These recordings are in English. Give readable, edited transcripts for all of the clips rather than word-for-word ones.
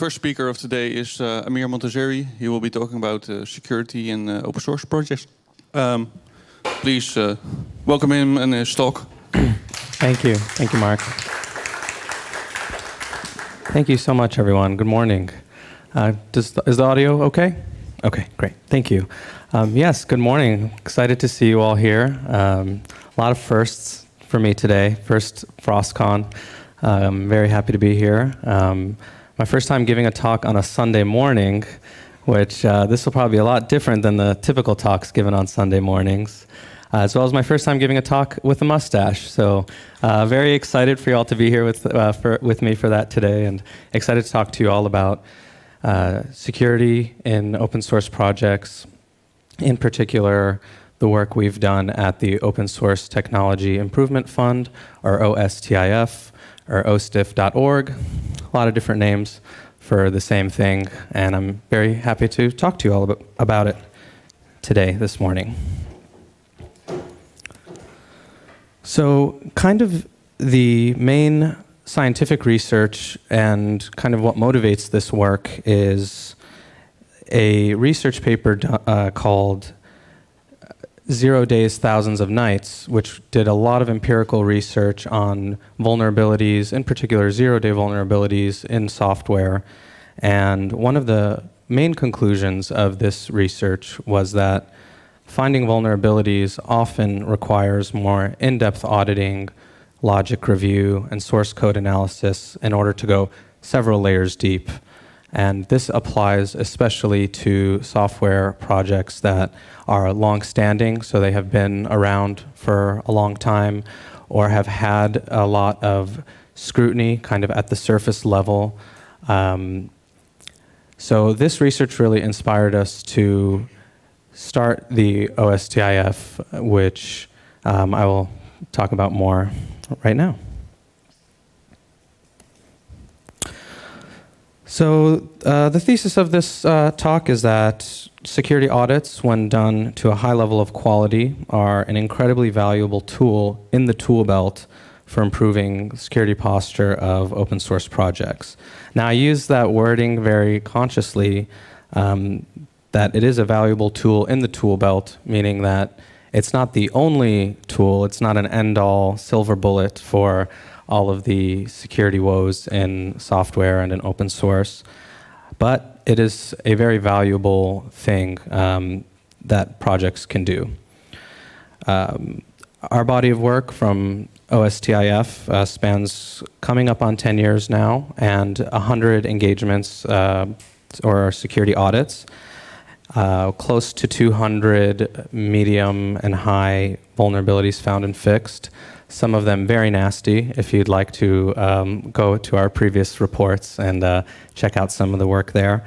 First speaker of today is Amir Montazery. He will be talking about security in open source projects. Please welcome him and his talk. Thank you. Thank you, Mark. Thank you so much, everyone. Good morning. Is the audio okay? Okay, great. Thank you. Yes, good morning. Excited to see you all here. A lot of firsts for me today. First froOScon. I'm very happy to be here. My first time giving a talk on a Sunday morning, which this will probably be a lot different than the typical talks given on Sunday mornings, as well as my first time giving a talk with a mustache. So very excited for you all to be here with me for that today, and excited to talk to you all about security in open source projects, in particular the work we've done at the Open Source Technology Improvement Fund, or OSTIF, or OSTIF.org. A lot of different names for the same thing, and I'm very happy to talk to you all about it today, this morning. So kind of the main scientific research and kind of what motivates this work is a research paper called 0 Days, Thousands of Nights, which did a lot of empirical research on vulnerabilities, in particular zero-day vulnerabilities in software. And one of the main conclusions of this research was that finding vulnerabilities often requires more in-depth auditing, logic review, and source code analysis in order to go several layers deep. And this applies especially to software projects that are long-standing, so they have been around for a long time, or have had a lot of scrutiny kind of at the surface level. So this research really inspired us to start the OSTIF, which I will talk about more right now. So the thesis of this talk is that security audits, when done to a high level of quality, are an incredibly valuable tool in the tool belt for improving security posture of open source projects. Now, I use that wording very consciously, that it is a valuable tool in the tool belt, meaning that it's not the only tool, it's not an end-all silver bullet for all of the security woes in software and in open source. But it is a very valuable thing that projects can do. Our body of work from OSTIF spans coming up on 10 years now, and 100 engagements or security audits, close to 200 medium and high vulnerabilities found and fixed. Some of them very nasty. If you'd like to go to our previous reports and check out some of the work there,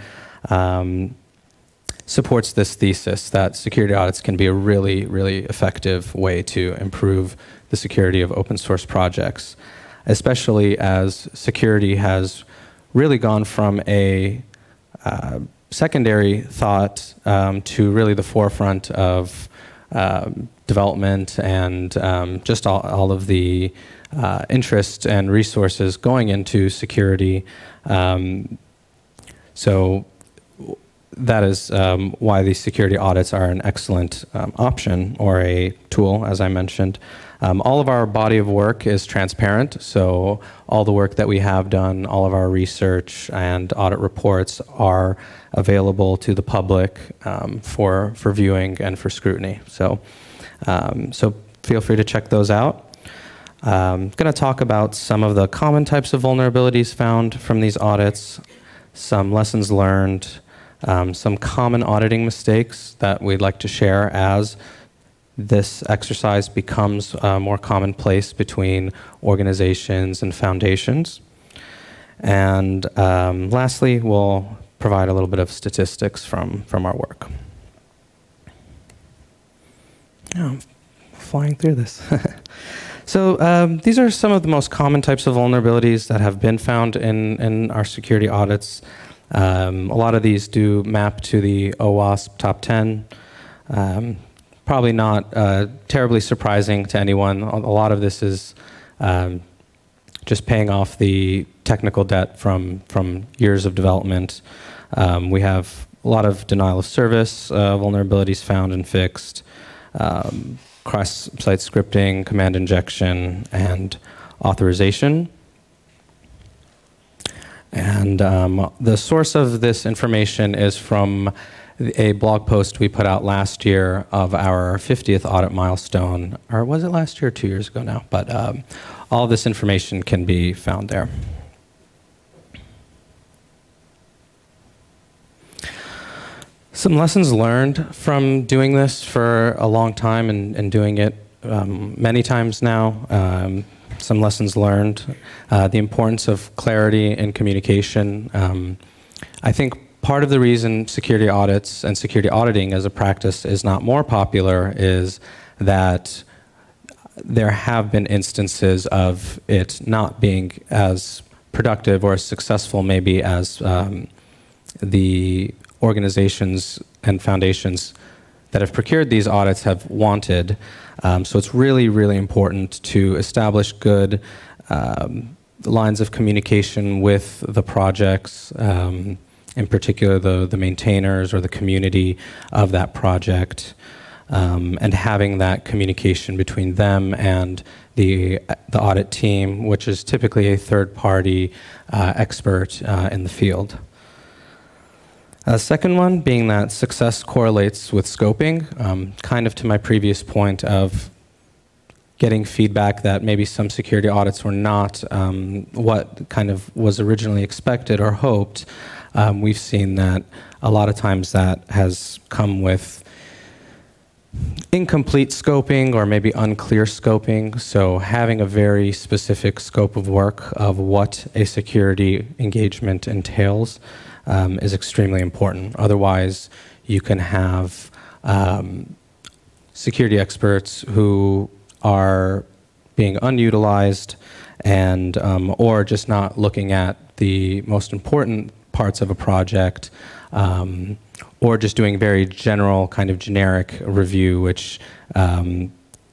supports this thesis that security audits can be a really, really effective way to improve the security of open source projects, especially as security has really gone from a secondary thought to really the forefront of development and just all of the interest and resources going into security. So that is why these security audits are an excellent option or a tool, as I mentioned. All of our body of work is transparent, so all the work that we have done, all of our research and audit reports are available to the public for viewing and for scrutiny. So feel free to check those out. I'm going to talk about some of the common types of vulnerabilities found from these audits, some lessons learned, some common auditing mistakes that we'd like to share as this exercise becomes more commonplace between organizations and foundations. And lastly, we'll provide a little bit of statistics from our work. Oh, I'm flying through this. So these are some of the most common types of vulnerabilities that have been found in our security audits. A lot of these do map to the OWASP top 10. Probably not terribly surprising to anyone. A lot of this is just paying off the technical debt from years of development. We have a lot of denial of service, vulnerabilities found and fixed, cross-site scripting, command injection, and authorization. And the source of this information is from a blog post we put out last year of our 50th audit milestone, or was it last year or 2 years ago now? But all this information can be found there. Some lessons learned from doing this for a long time and doing it many times now. Some lessons learned, the importance of clarity and communication. I think part of the reason security audits and security auditing as a practice is not more popular is that there have been instances of it not being as productive or as successful maybe as the organizations and foundations that have procured these audits have wanted. So it's really, really important to establish good lines of communication with the projects, in particular the maintainers or the community of that project, and having that communication between them and the audit team, which is typically a third-party expert in the field. Second one being that success correlates with scoping, kind of to my previous point of getting feedback that maybe some security audits were not what kind of was originally expected or hoped. We've seen that a lot of times that has come with incomplete scoping or maybe unclear scoping. So having a very specific scope of work of what a security engagement entails is extremely important. Otherwise, you can have security experts who are being unutilized and or just not looking at the most important parts of a project, or just doing very general kind of generic review, which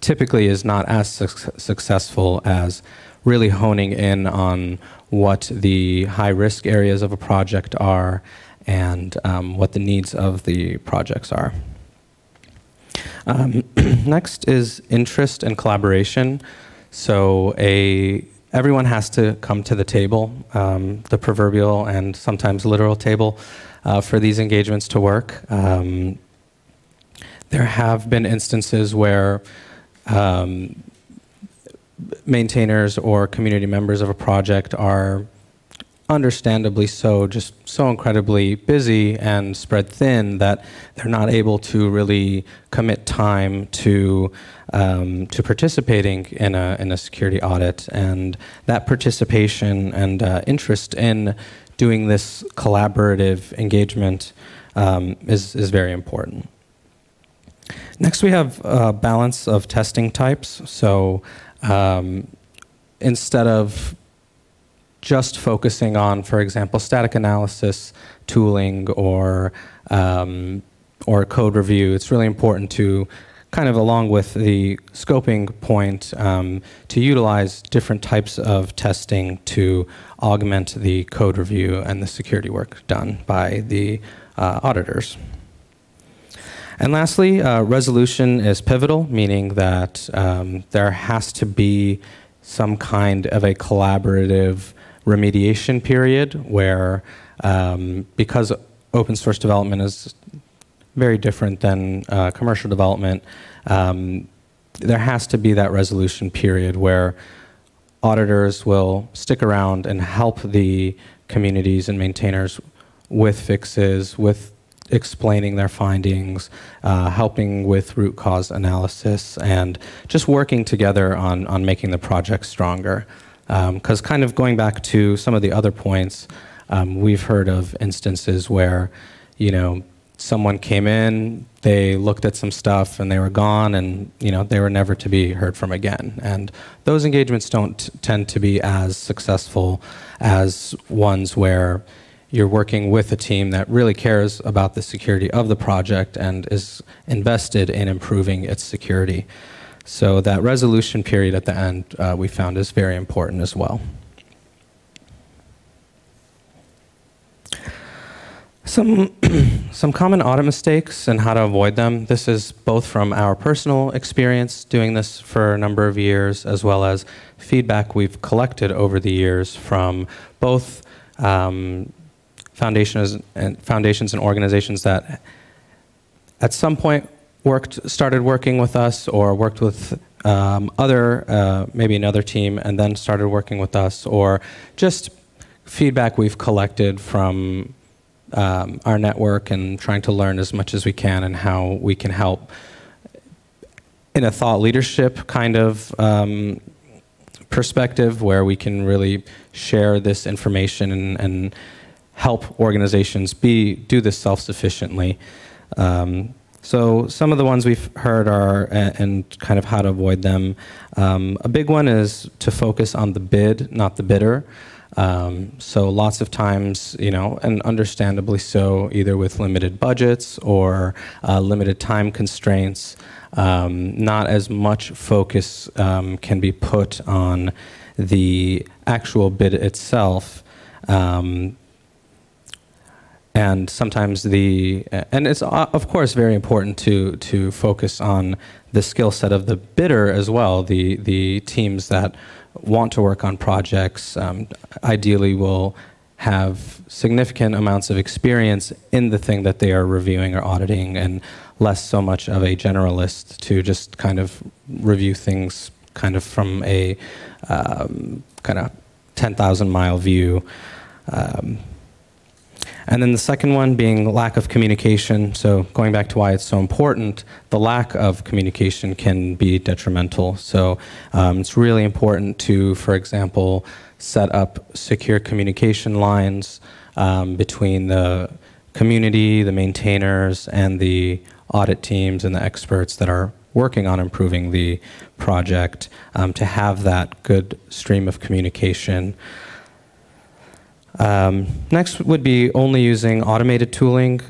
typically is not as successful as really honing in on what the high-risk areas of a project are and what the needs of the projects are. Next is interest and collaboration. So everyone has to come to the table, the proverbial and sometimes literal table, for these engagements to work. There have been instances where maintainers or community members of a project are understandably so, just so incredibly busy and spread thin that they're not able to really commit time to participating in a security audit. And that participation and interest in doing this collaborative engagement is very important. Next, we have a balance of testing types. So instead of just focusing on, for example, static analysis tooling or code review, it's really important to kind of, along with the scoping point, to utilize different types of testing to augment the code review and the security work done by the auditors. And lastly, resolution is pivotal, meaning that there has to be some kind of a collaborative remediation period where, because open source development is very different than commercial development, there has to be that resolution period where auditors will stick around and help the communities and maintainers with fixes, with explaining their findings, helping with root cause analysis, and just working together on making the project stronger. Because kind of going back to some of the other points, we've heard of instances where, someone came in, they looked at some stuff, and they were gone, and they were never to be heard from again. And those engagements don't tend to be as successful as ones where you're working with a team that really cares about the security of the project and is invested in improving its security. So that resolution period at the end we found is very important as well. Some common audit mistakes and how to avoid them. This is both from our personal experience doing this for a number of years, as well as feedback we've collected over the years from both foundations and organizations that at some point started working with us or worked with maybe another team and then started working with us, or just feedback we've collected from our network and trying to learn as much as we can and how we can help in a thought leadership kind of perspective, where we can really share this information and help organizations do this self-sufficiently. So some of the ones we've heard are, and kind of how to avoid them. A big one is to focus on the bid, not the bidder. So lots of times, and understandably so, either with limited budgets or limited time constraints, not as much focus can be put on the actual bid itself. And sometimes and it's of course very important to focus on the skill set of the bidder as well. The teams that want to work on projects ideally will have significant amounts of experience in the thing that they are reviewing or auditing, and less so much of a generalist to just kind of review things kind of from a kind of 10,000-mile view. And then the second one being lack of communication. So going back to why it's so important, the lack of communication can be detrimental. So it's really important to, for example, set up secure communication lines between the community, the maintainers, and the audit teams and the experts that are working on improving the project, to have that good stream of communication. Next would be only using automated tooling.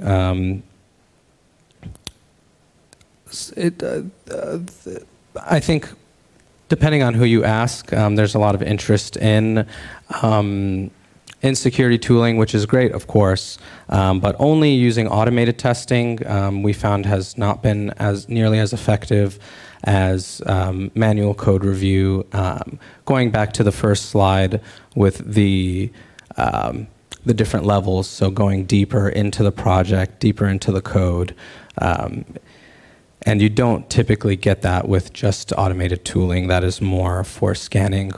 I think, depending on who you ask, there's a lot of interest in security tooling, which is great, of course, but only using automated testing we found has not been nearly as effective as manual code review. Going back to the first slide with the different levels, so going deeper into the project, deeper into the code. And you don't typically get that with just automated tooling. That is more for scanning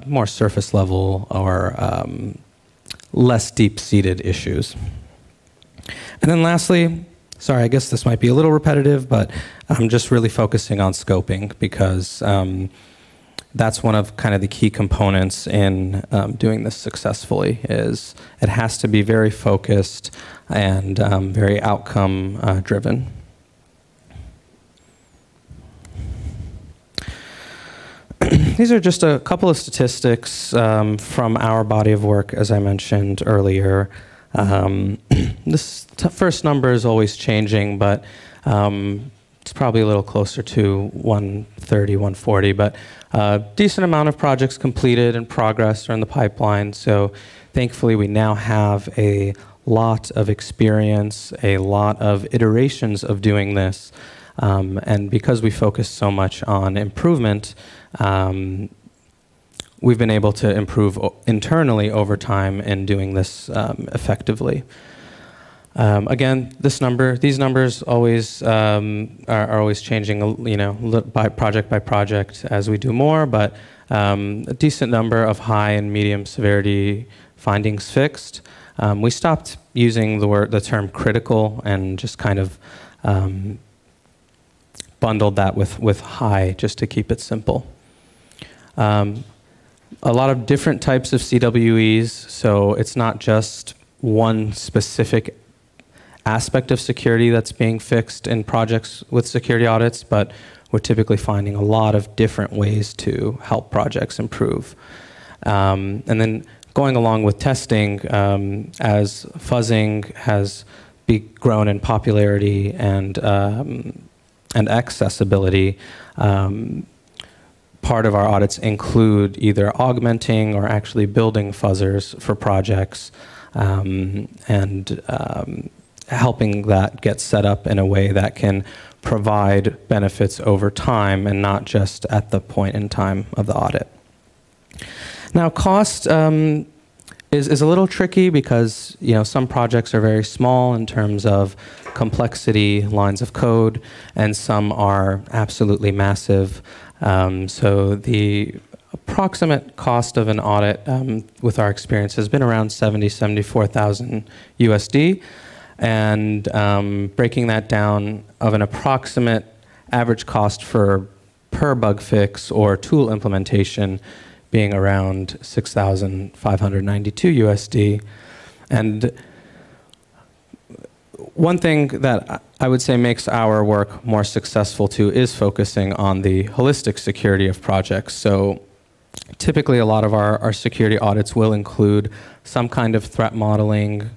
more surface level or less deep-seated issues. And then lastly, sorry, I guess this might be a little repetitive, but I'm just really focusing on scoping, because that's one of kind of the key components in doing this successfully. Is it has to be very focused and very outcome driven. These are just a couple of statistics from our body of work, as I mentioned earlier. This first number is always changing, but it's probably a little closer to 130, 140, but decent amount of projects completed and progress are in the pipeline. So thankfully we now have a lot of experience, a lot of iterations of doing this. And because we focus so much on improvement, we've been able to improve internally over time in doing this effectively. Again, these numbers always are always changing, by project as we do more, but a decent number of high and medium severity findings fixed. We stopped using the term critical and just kind of bundled that with high, just to keep it simple. A lot of different types of CWEs, so it's not just one specific aspect of security that's being fixed in projects with security audits, but we're typically finding a lot of different ways to help projects improve. And then going along with testing, as fuzzing has grown in popularity and and accessibility, part of our audits include either augmenting or actually building fuzzers for projects, and helping that get set up in a way that can provide benefits over time and not just at the point in time of the audit. Now, cost is a little tricky because some projects are very small in terms of complexity, lines of code, and some are absolutely massive. So the approximate cost of an audit with our experience has been around 74,000 USD. And breaking that down of an approximate average cost per bug fix or tool implementation being around 6,592 USD. And one thing that I would say makes our work more successful too is focusing on the holistic security of projects. So typically a lot of our security audits will include some kind of threat modeling,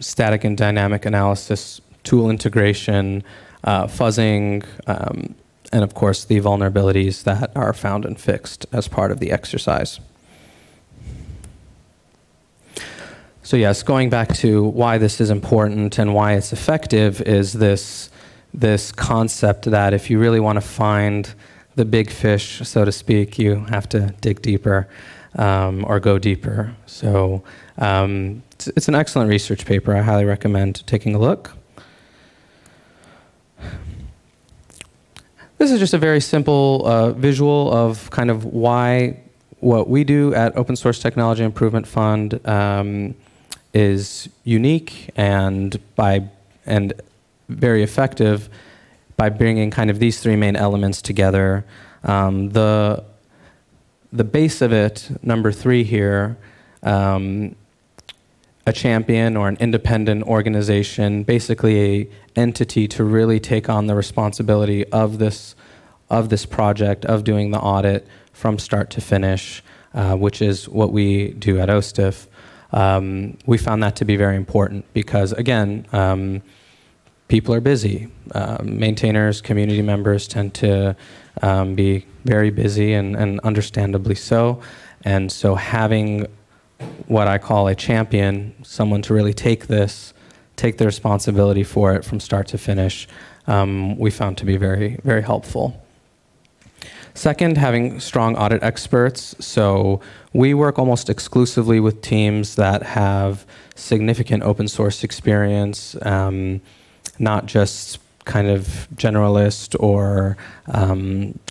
static and dynamic analysis, tool integration, fuzzing, and of course the vulnerabilities that are found and fixed as part of the exercise. So yes, going back to why this is important and why it's effective is this concept that if you really want to find the big fish, so to speak, you have to dig deeper or go deeper. So it's an excellent research paper. I highly recommend taking a look. This is just a very simple visual of kind of why what we do at Open Source Technology Improvement Fund is unique and very effective by bringing kind of these three main elements together. The base of it, number 3 here, a champion or an independent organization, basically an entity to really take on the responsibility of this project, of doing the audit from start to finish, which is what we do at OSTIF. We found that to be very important because, again, people are busy. Maintainers, community members tend to be very busy and understandably so. And so having what I call a champion, someone to really take the responsibility for it from start to finish, we found to be very, very helpful. Second, having strong audit experts. So we work almost exclusively with teams that have significant open source experience, not just kind of generalist or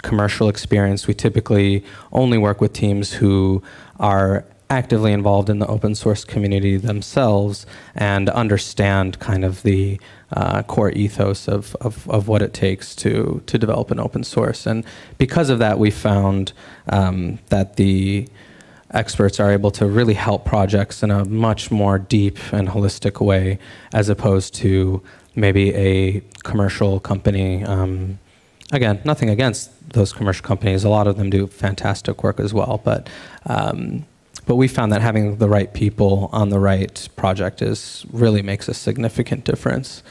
commercial experience. We typically only work with teams who are actively involved in the open source community themselves and understand kind of the core ethos of what it takes to develop an open source. And because of that, we found that the experts are able to really help projects in a much more deep and holistic way as opposed to maybe a commercial company. Again, nothing against those commercial companies. A lot of them do fantastic work as well, but we found that having the right people on the right project really makes a significant difference.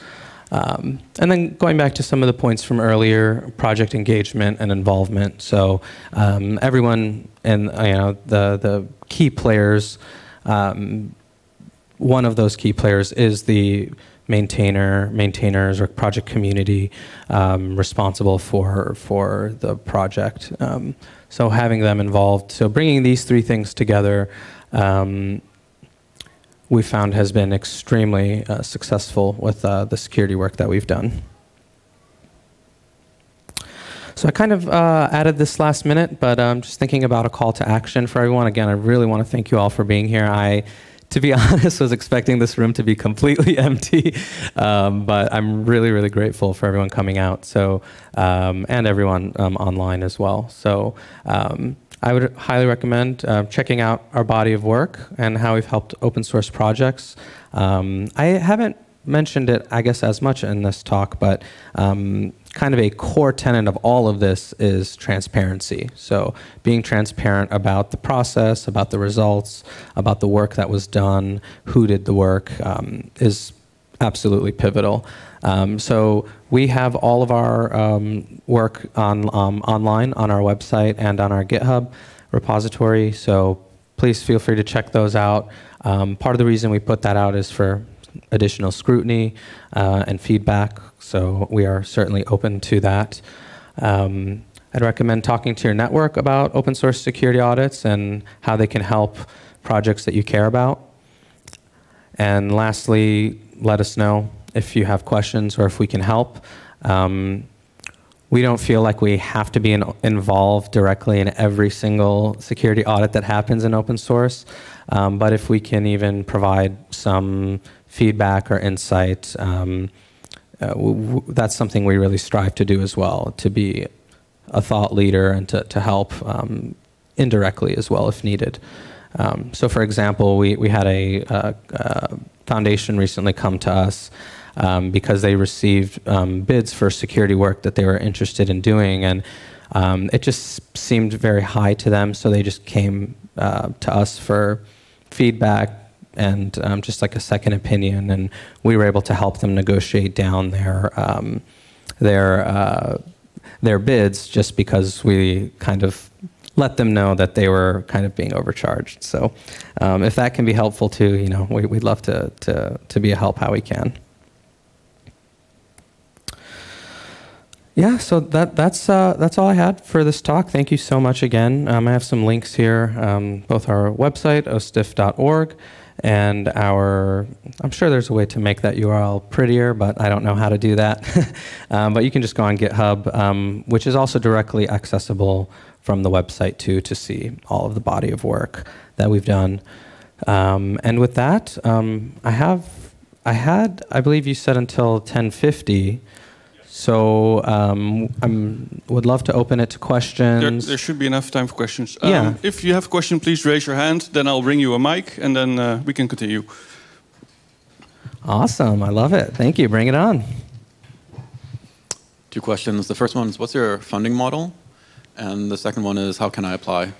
And then going back to some of the points from earlier, project engagement and involvement. So everyone and the key players, one of those key players is the maintainers or project community responsible for the project. So having them involved, so bringing these three things together, we found has been extremely successful with the security work that we've done. So I kind of added this last minute, but just thinking about a call to action for everyone. Again, I really want to thank you all for being here. To be honest, was expecting this room to be completely empty, but I'm really, really grateful for everyone coming out. So, and everyone online as well. So, I would highly recommend checking out our body of work and how we've helped open source projects. I haven't mentioned it, I guess, as much in this talk, but kind of a core tenet of all of this is transparency. So being transparent about the process, about the results, about the work that was done, who did the work, is absolutely pivotal. So we have all of our work online on our website and on our GitHub repository, so please feel free to check those out. Part of the reason we put that out is for additional scrutiny and feedback, so we are certainly open to that. I'd recommend talking to your network about open source security audits and how they can help projects that you care about. And lastly, let us know if you have questions or if we can help. We don't feel like we have to be involved directly in every single security audit that happens in open source, but if we can even provide some feedback or insight, that's something we really strive to do as well, to be a thought leader and to help indirectly as well if needed. So for example, we had a foundation recently come to us because they received bids for security work that they were interested in doing, and it just seemed very high to them, so they just came to us for feedback and just like a second opinion, and we were able to help them negotiate down their bids just because we kind of let them know that they were kind of being overcharged. So if that can be helpful too, you know, we'd love to be a help how we can. Yeah, so that's all I had for this talk. Thank you so much again. I have some links here, both our website, ostif.org, and I'm sure there's a way to make that URL prettier, but I don't know how to do that. But you can just go on GitHub, which is also directly accessible from the website too, to see all of the body of work that we've done. And with that, I believe you said until 10:50. So would love to open it to questions. There should be enough time for questions. Yeah. If you have a question, please raise your hand. Then I'll bring you a mic, and then we can continue. Awesome. I love it. Thank you. Bring it on. 2 questions. The first one is, what's your funding model? And the second one is, how can I apply?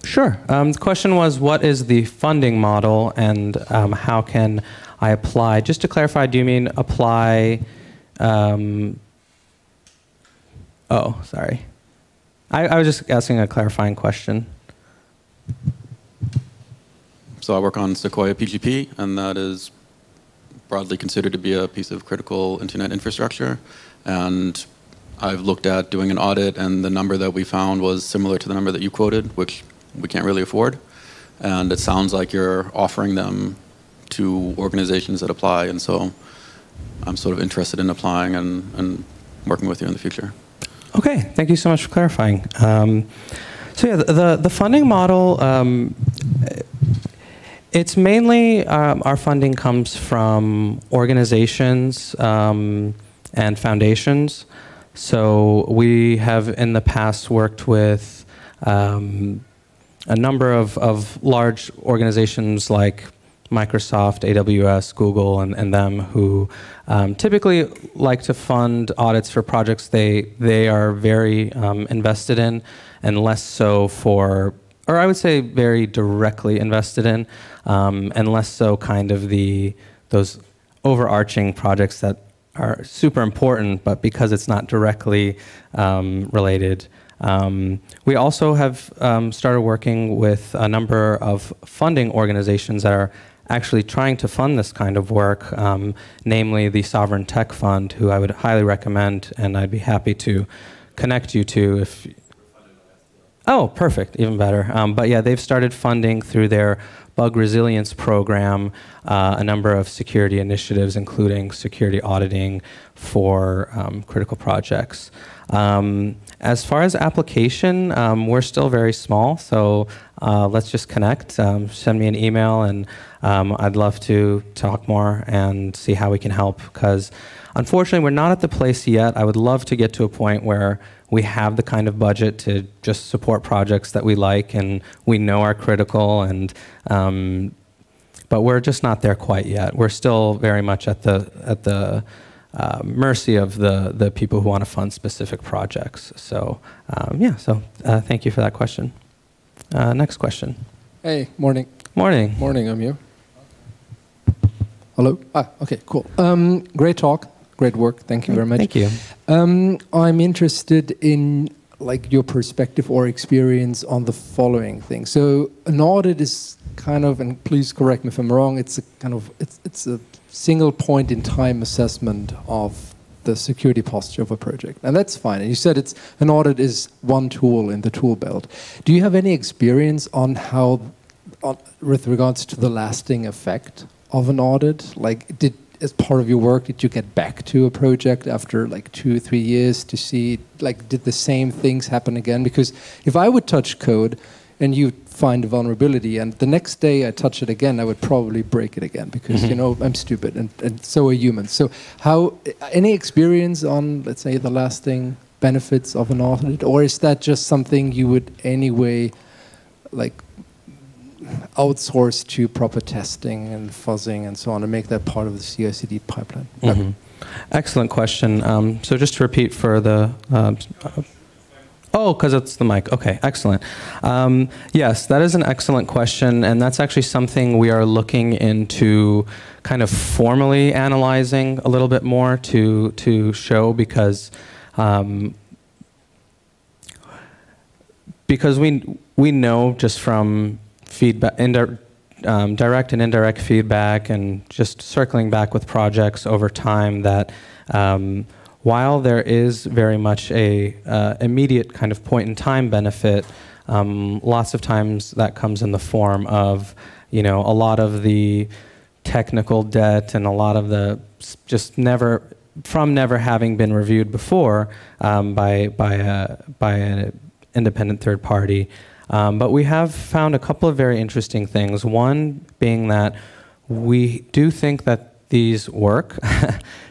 Sure. The question was, what is the funding model, and how can I apply? Just to clarify, do you mean apply? Oh, sorry. I was just asking a clarifying question. So I work on Sequoia PGP, and that is broadly considered to be a piece of critical internet infrastructure. And I've looked at doing an audit, and the number that we found was similar to the number that you quoted, which we can't really afford. And it sounds like you're offering them to organizations that apply, and so I'm sort of interested in applying and working with you in the future. Okay, thank you so much for clarifying. So yeah, the funding model, it's mainly our funding comes from organizations and foundations. So we have in the past worked with a number of large organizations like Microsoft, AWS, Google, and them, who typically like to fund audits for projects they are very invested in, and less so for, or I would say very directly invested in, and less so kind of those overarching projects that are super important, but because it's not directly related. We also have started working with a number of funding organizations that are actually trying to fund this kind of work, namely the Sovereign Tech Fund, who I would highly recommend, and I'd be happy to connect you to if... Oh, perfect, even better. But yeah, they've started funding through their bug resilience program a number of security initiatives, including security auditing for critical projects. As far as application, we're still very small, so let's just connect. Send me an email, and I'd love to talk more and see how we can help, because unfortunately we're not at the place yet. I would love to get to a point where we have the kind of budget to just support projects that we like and we know are critical, and but we're just not there quite yet. We're still very much at the mercy of the people who want to fund specific projects. So yeah, so thank you for that question. Next question. Hey, morning. Morning. Morning, Amir. Hello? Okay, cool. Great talk, great work. Thank you very much. Thank you. I'm interested in your perspective or experience on the following thing. So an audit is kind of, and please correct me if I'm wrong, it's a single point in time assessment of the security posture of a project. And that's fine. And you said an audit is one tool in the tool belt. Do you have any experience on how, with regards to the lasting effect of an audit? As part of your work, did you get back to a project after 2 or 3 years to see, did the same things happen again? Because if I would touch code and you find a vulnerability and the next day I touch it again, I would probably break it again because, I'm stupid and so are humans. So any experience on, let's say, the lasting benefits of an audit? Or is that just something you would anyway, outsource to proper testing and fuzzing and so on, and make that part of the CI/CD pipeline? Mm-hmm. Excellent question. So just to repeat for the... because it's the mic. Okay, excellent. Yes, that is an excellent question, and that's actually something we are looking into kind of formally analyzing a little bit more to show, because we know just from feedback, direct and indirect feedback, and just circling back with projects over time, that while there is very much a immediate kind of point in time benefit, lots of times that comes in the form of a lot of the technical debt and a lot of the just never having been reviewed before by an independent third party. But we have found a couple of very interesting things. One being that we do think that these work.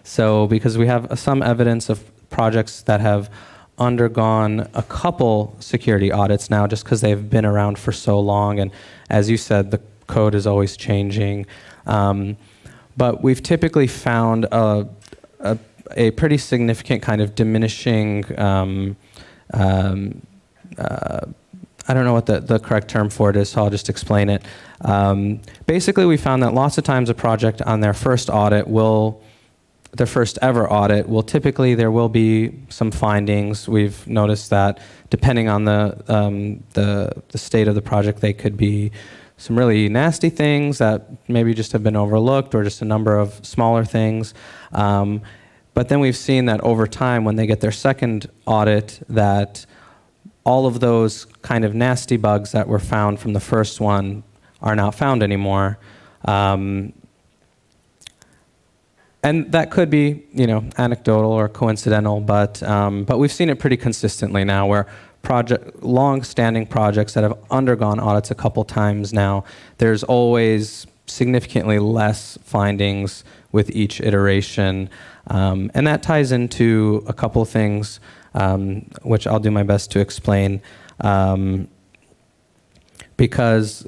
So because we have some evidence of projects that have undergone a couple security audits now, just because they've been around for so long. And as you said, the code is always changing. But we've typically found a pretty significant kind of diminishing I don't know what the correct term for it is, so I'll just explain it. Basically, we found that lots of times a project on their first audit their first ever audit typically, there will be some findings. We've noticed that depending on the state of the project, they could be some really nasty things that maybe just have been overlooked, or just a number of smaller things. But then we've seen that over time, when they get their second audit, that all of those kind of nasty bugs that were found from the first one are not found anymore. And that could be, anecdotal or coincidental, but we've seen it pretty consistently now, where long-standing projects that have undergone audits a couple times now, there's always significantly less findings with each iteration. And that ties into a couple things, which I'll do my best to explain, because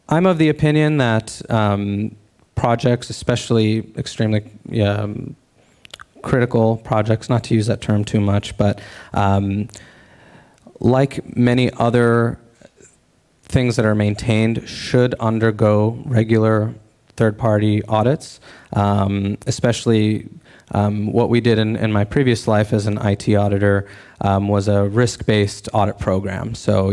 I'm of the opinion that projects, especially extremely critical projects, not to use that term too much, but like many other things that are maintained, should undergo regular third-party audits, especially what we did in my previous life as an IT auditor was a risk-based audit program. So,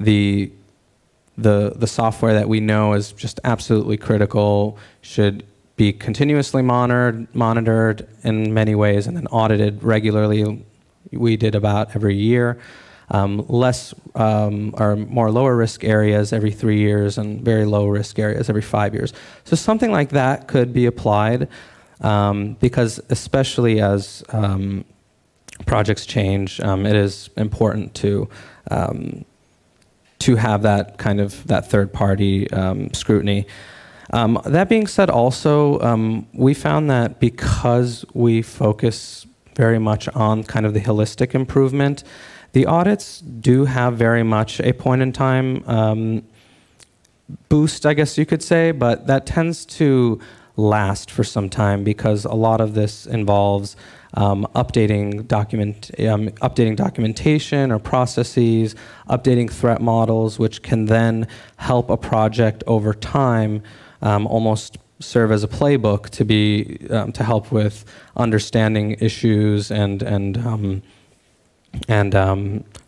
the software that we know is just absolutely critical should be continuously monitored in many ways, and then audited regularly. We did about every year. Less or more lower risk areas every 3 years, and very low risk areas every 5 years. So something like that could be applied, because especially as projects change, it is important to have that kind of third party scrutiny. That being said, also we found that because we focus very much on kind of the holistic improvement, the audits do have very much a point-in-time boost, I guess you could say, but that tends to last for some time, because a lot of this involves updating documentation or processes, updating threat models, which can then help a project over time almost serve as a playbook to be to help with understanding issues and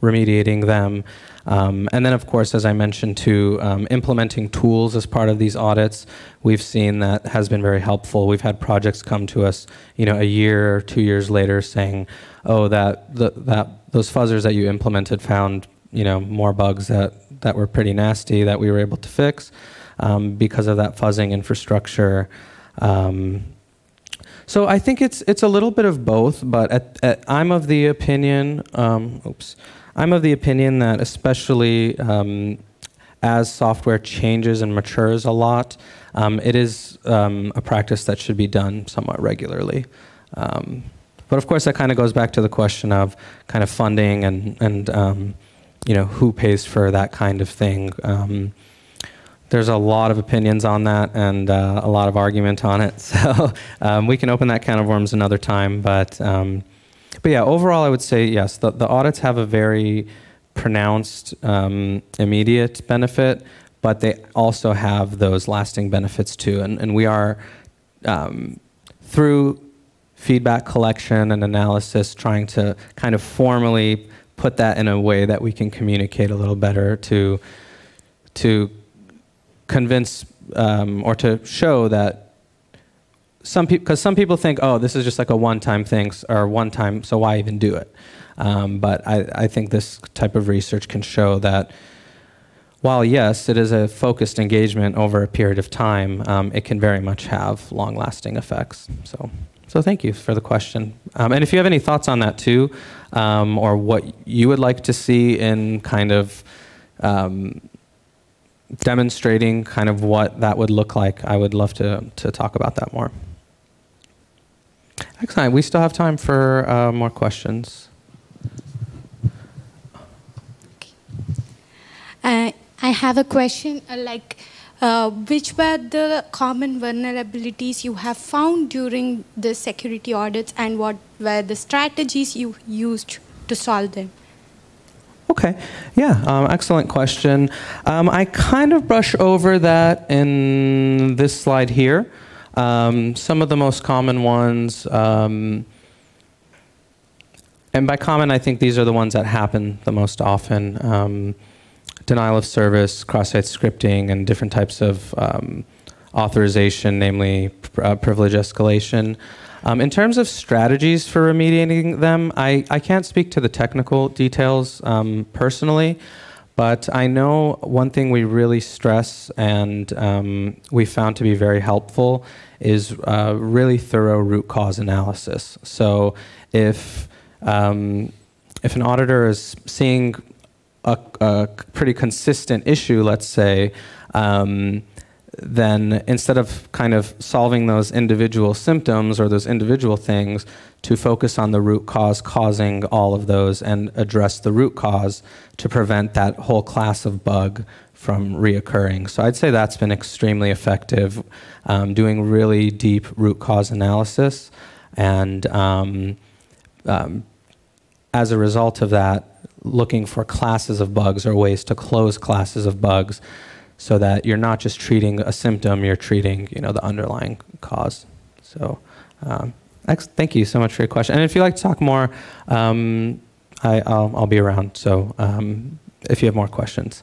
remediating them. And then, of course, as I mentioned, too, implementing tools as part of these audits, we've seen that has been very helpful. We've had projects come to us, a year or 2 years later saying, oh, those fuzzers that you implemented found, more bugs that were pretty nasty that we were able to fix because of that fuzzing infrastructure. So I think it's a little bit of both, but I'm of the opinion, I'm of the opinion that especially as software changes and matures a lot, it is a practice that should be done somewhat regularly. But of course, that kind of goes back to the question of kind of funding and who pays for that kind of thing. There's a lot of opinions on that and a lot of argument on it. So we can open that can of worms another time. But yeah, overall, I would say yes, the audits have a very pronounced immediate benefit, but they also have those lasting benefits too. And we are, through feedback collection and analysis, trying to kind of formally put that in a way that we can communicate a little better to convince or to show that because some people think, oh, this is just like a one-time thing or one time, so why even do it? But I think this type of research can show that while yes, it is a focused engagement over a period of time, it can very much have long-lasting effects. So thank you for the question. And if you have any thoughts on that too, or what you would like to see in kind of demonstrating kind of what that would look like, I would love to talk about that more. Excellent. We still have time for more questions. I have a question, which were the common vulnerabilities you have found during the security audits, and what were the strategies you used to solve them? Okay, yeah, excellent question. I kind of brush over that in this slide here. Some of the most common ones, and by common I think these are the ones that happen the most often. Denial of service, cross-site scripting, and different types of authorization, namely privilege escalation. In terms of strategies for remediating them, I can't speak to the technical details personally, but I know one thing we really stress and we found to be very helpful is really thorough root cause analysis. So if an auditor is seeing a pretty consistent issue, let's say, then instead of kind of solving those individual symptoms or those individual things, to focus on the root cause causing all of those and address the root cause to prevent that whole class of bug from reoccurring. So I'd say that's been extremely effective, doing really deep root cause analysis. And as a result of that, looking for classes of bugs or ways to close classes of bugs so that you're not just treating a symptom, you're treating the underlying cause. So thank you so much for your question. And if you'd like to talk more, I'll be around. So if you have more questions.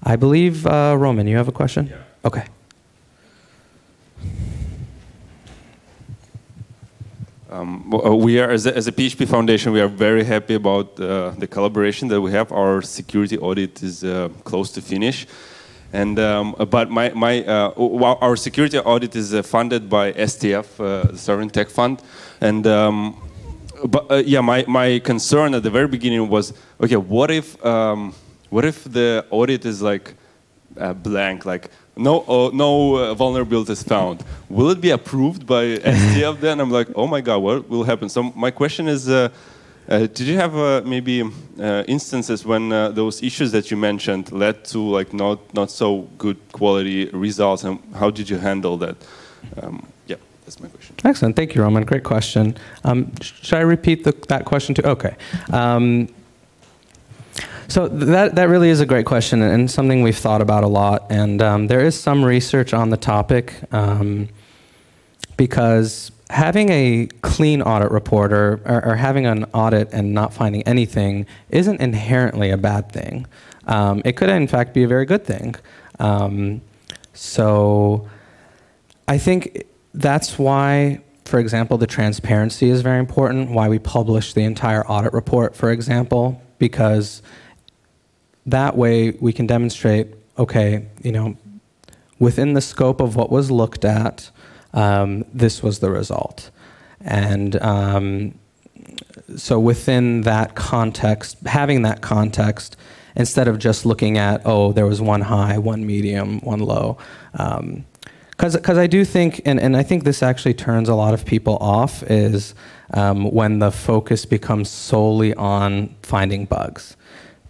I believe, Roman, you have a question? Yeah. Okay. We are, as a PHP Foundation, we are very happy about the collaboration that we have. Our security audit is close to finish, and but our security audit is funded by STF, the Sovereign Tech Fund, and yeah, my concern at the very beginning was, okay, what if the audit is like blank, like no vulnerabilities found? Will it be approved by STF then? I'm like, oh my God, what will happen? So my question is, did you have maybe instances when those issues that you mentioned led to like not so good quality results, and how did you handle that? Yeah, that's my question. Excellent, thank you, Roman. Great question. Should I repeat that question too? Okay. So that really is a great question and something we've thought about a lot. And there is some research on the topic. because having a clean audit report or having an audit and not finding anything isn't inherently a bad thing. It could, in fact, be a very good thing. So I think that's why, for example, the transparency is very important, why we publish the entire audit report, for example, because that way we can demonstrate, okay, you know, within the scope of what was looked at, this was the result. And so within that context, having that context, instead of just looking at, oh, there was one high, one medium, one low. Because I do think, and I think this actually turns a lot of people off, is when the focus becomes solely on finding bugs.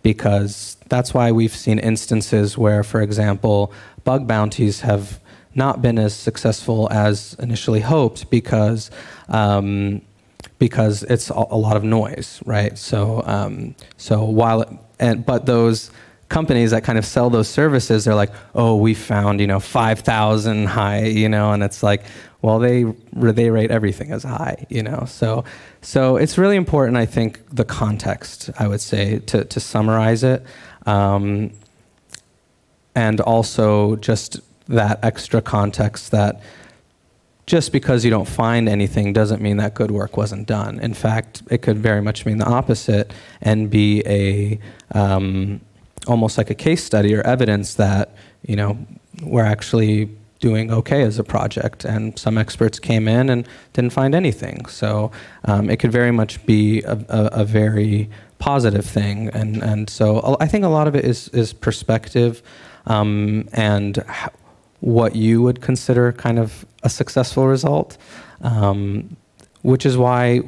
Because that's why we've seen instances where, for example, bug bounties have not been as successful as initially hoped because it's a lot of noise, right? So but those companies that kind of sell those services, they're like, oh, we found 5,000 high, and it's like, well, they rate everything as high, So it's really important, I think, the context, I would say, to summarize it, and also just that extra context that just because you don't find anything doesn't mean that good work wasn't done. In fact, it could very much mean the opposite and be a almost like a case study or evidence that we're actually doing okay as a project, and some experts came in and didn't find anything. So it could very much be a very positive thing, and so I think a lot of it is perspective and what you would consider kind of a successful result, which is why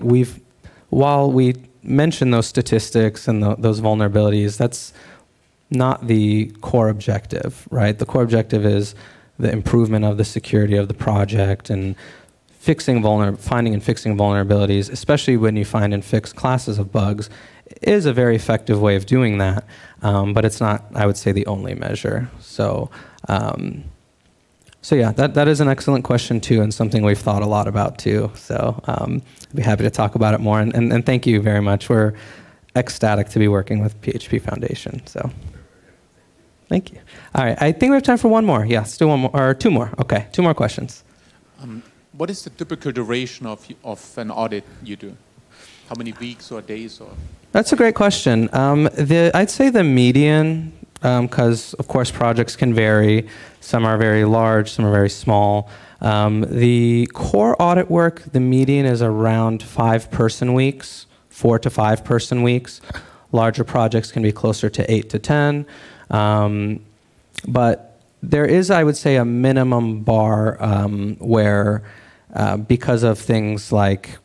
while we mention those statistics and those vulnerabilities, that's not the core objective, right? The core objective is the improvement of the security of the project and finding and fixing vulnerabilities, especially when you find and fix classes of bugs, is a very effective way of doing that, but it's not, I would say, the only measure. So yeah, that is an excellent question too, and something we've thought a lot about too. So I'd be happy to talk about it more, and thank you very much. We're ecstatic to be working with PHP Foundation. So thank you. All right, I think we have time for one more. Yeah, let's do one more, or two more. Okay, two more questions. What is the typical duration of an audit you do? How many weeks or days? Or? That's a great question. I'd say the median, because of course projects can vary. Some are very large, some are very small. The core audit work, the median is around 5-person weeks, 4 to 5-person weeks. Larger projects can be closer to 8 to 10. But there is, I would say, a minimum bar where, because of things like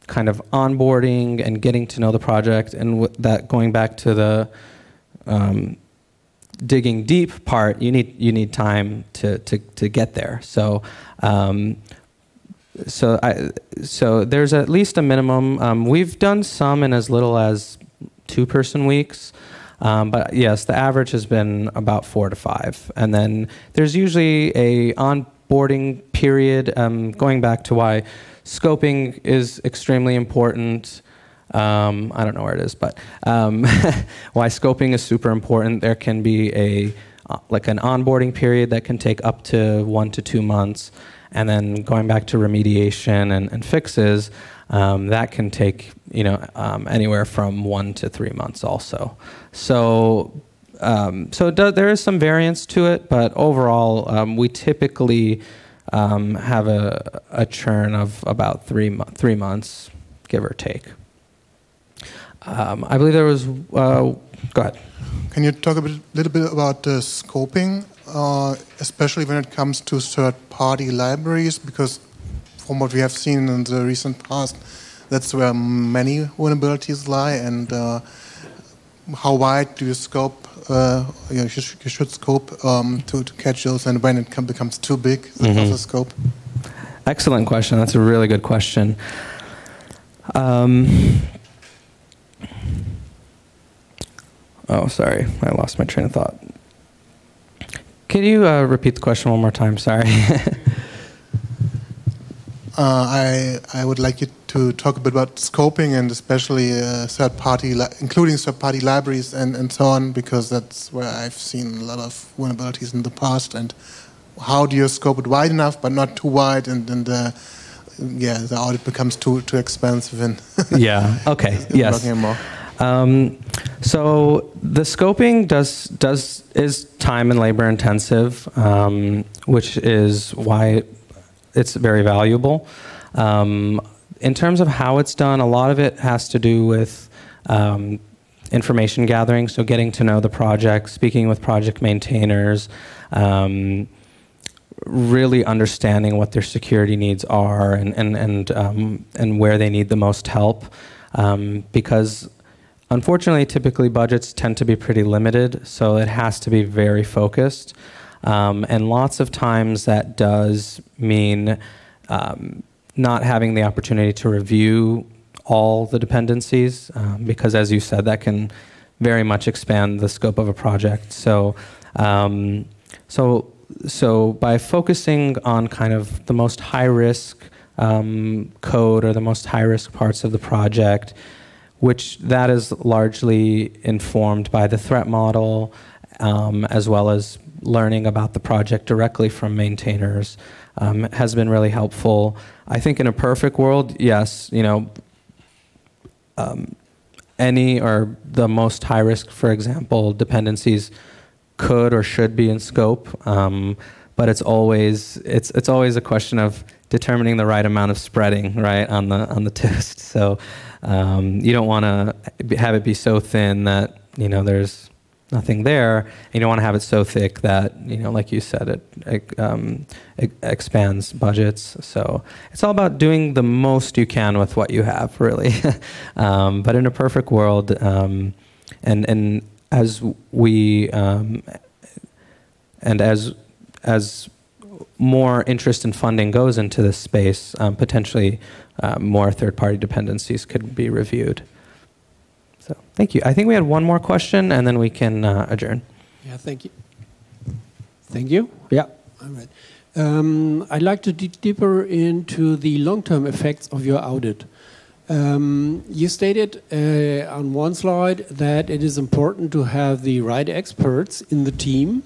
kind of onboarding and getting to know the project, and that going back to the digging deep part, you need time to get there. So so there's at least a minimum. We've done some in as little as 2-person weeks. But yes, the average has been about 4 to 5. And then there's usually a onboarding period, going back to why scoping is extremely important. I don't know where it is, but why scoping is super important. There can be like an onboarding period that can take up to 1 to 2 months. And then going back to remediation and fixes, that can take anywhere from 1 to 3 months also. So there is some variance to it, but overall we typically have a churn of about 3 months, give or take. I believe there was. Go ahead. Can you talk a little bit about the scoping, especially when it comes to third-party libraries? Because from what we have seen in the recent past, that's where many vulnerabilities lie. And how wide do you scope? You should scope to catch those, and when it becomes too big, the scope. Excellent question. That's a really good question. Oh, sorry, I lost my train of thought. Can you repeat the question one more time? Sorry. I would like you to talk a bit about scoping and especially including third-party libraries and so on, because that's where I've seen a lot of vulnerabilities in the past. And how do you scope it wide enough, but not too wide, and then the audit becomes too expensive and yeah. Okay. Yes. So the scoping is time and labor intensive, which is why it's very valuable. In terms of how it's done, a lot of it has to do with information gathering, so getting to know the project, speaking with project maintainers, really understanding what their security needs are and where they need the most help, because unfortunately, typically budgets tend to be pretty limited, so it has to be very focused. And lots of times that does mean not having the opportunity to review all the dependencies, because as you said, that can very much expand the scope of a project. So by focusing on kind of the most high-risk code or the most high-risk parts of the project, which that is largely informed by the threat model, as well as learning about the project directly from maintainers, has been really helpful. I think in a perfect world, yes, any or the most high risk, for example, dependencies could or should be in scope, but it's always a question of determining the right amount of spreading, right, on the toast. So you don't want to have it be so thin that there's nothing there, and you don't want to have it so thick that like you said, it expands budgets. So it's all about doing the most you can with what you have, really. But in a perfect world, and as we and as more interest and funding goes into this space, potentially more third-party dependencies could be reviewed. So thank you. I think we had one more question, and then we can adjourn. Yeah, thank you. Thank you. Yeah, all right. I'd like to dig deeper into the long-term effects of your audit. You stated on one slide that it is important to have the right experts in the team.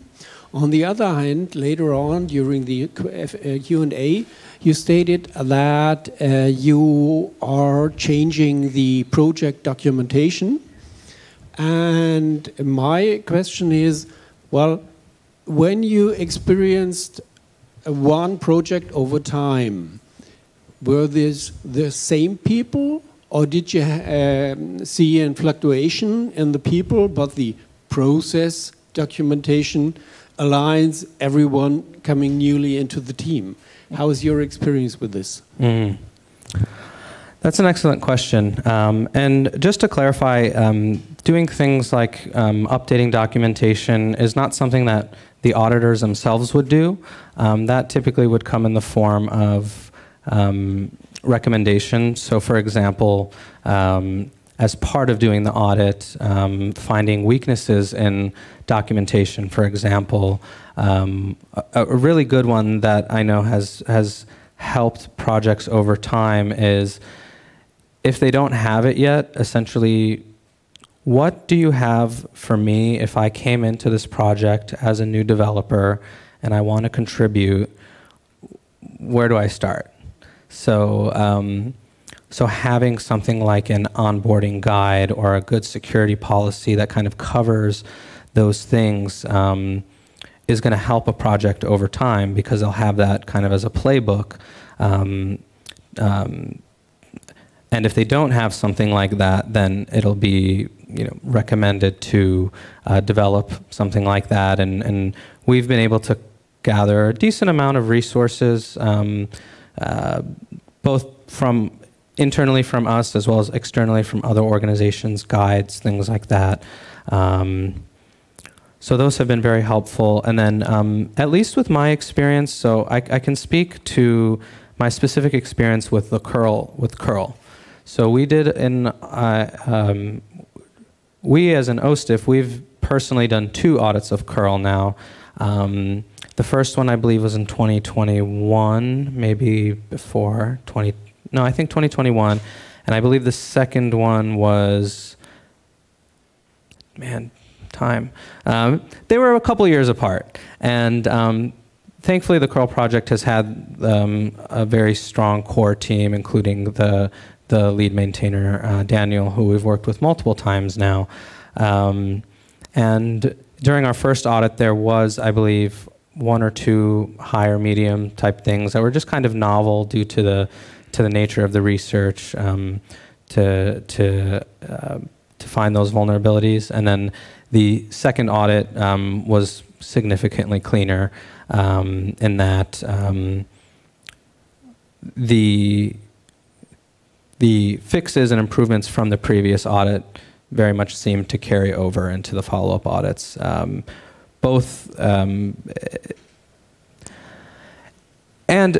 On the other hand, later on during the Q&A, you stated that you are changing the project documentation. And my question is, well, when you experienced one project over time, were these the same people, or did you see a fluctuation in the people, but the process documentation aligns everyone coming newly into the team? How is your experience with this? That's an excellent question. And just to clarify, doing things like updating documentation is not something that the auditors themselves would do. That typically would come in the form of recommendation. So for example, as part of doing the audit, finding weaknesses in documentation, for example. A really good one that I know has helped projects over time is, if they don't have it yet, essentially, what do you have for me if I came into this project as a new developer and I want to contribute? Where do I start? So, so having something like an onboarding guide or a good security policy that kind of covers those things is going to help a project over time, because they'll have that kind of as a playbook. And if they don't have something like that, then it'll be recommended to develop something like that. And we've been able to gather a decent amount of resources, both from internally from us as well as externally from other organizations, guides, things like that. So those have been very helpful. And then at least with my experience, so I can speak to my specific experience with curl. So we did we as an OSTIF, we've personally done 2 audits of curl now. The The first one, I believe, was in 2021, maybe before no, I think 2021. And I believe the second one was, man, time. They were a couple years apart. And thankfully, the curl project has had a very strong core team, including the lead maintainer, Daniel, who we've worked with multiple times now. And during our first audit, there was, I believe, 1 or 2 higher medium type things that were just kind of novel due to the nature of the research to find those vulnerabilities. And then the second audit was significantly cleaner in that the fixes and improvements from the previous audit very much seemed to carry over into the follow-up audits. Both, and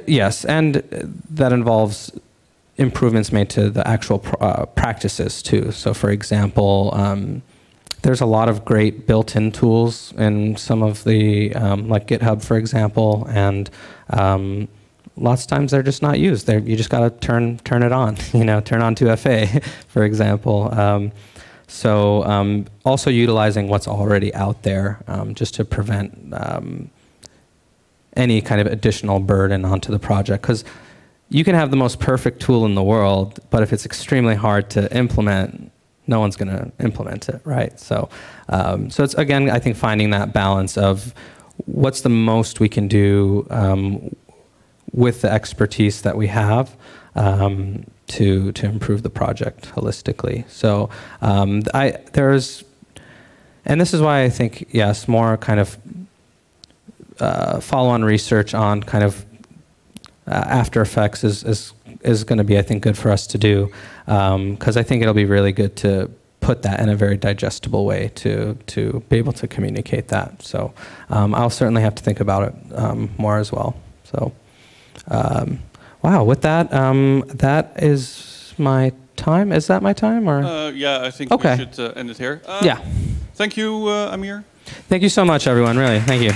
yes, and that involves improvements made to the actual practices too. So for example, there's a lot of great built-in tools in some of the, like GitHub, for example, and lots of times they're just not used. You just got to turn it on, turn on 2FA, for example. So also utilizing what's already out there just to prevent any kind of additional burden onto the project. Because you can have the most perfect tool in the world, but if it's extremely hard to implement, no one's going to implement it, right? So, so it's, again, I think finding that balance of what's the most we can do with the expertise that we have to improve the project holistically. So there's, and this is why I think, yes, more kind of follow-on research on kind of After Effects is going to be, I think, good for us to do, because I think it'll be really good to put that in a very digestible way to be able to communicate that. So I'll certainly have to think about it more as well. So wow, with that, that is my time. Is that my time, or? Yeah, I think okay. we should end it here. Yeah. Thank you, Amir. Thank you so much, everyone. Really, thank you.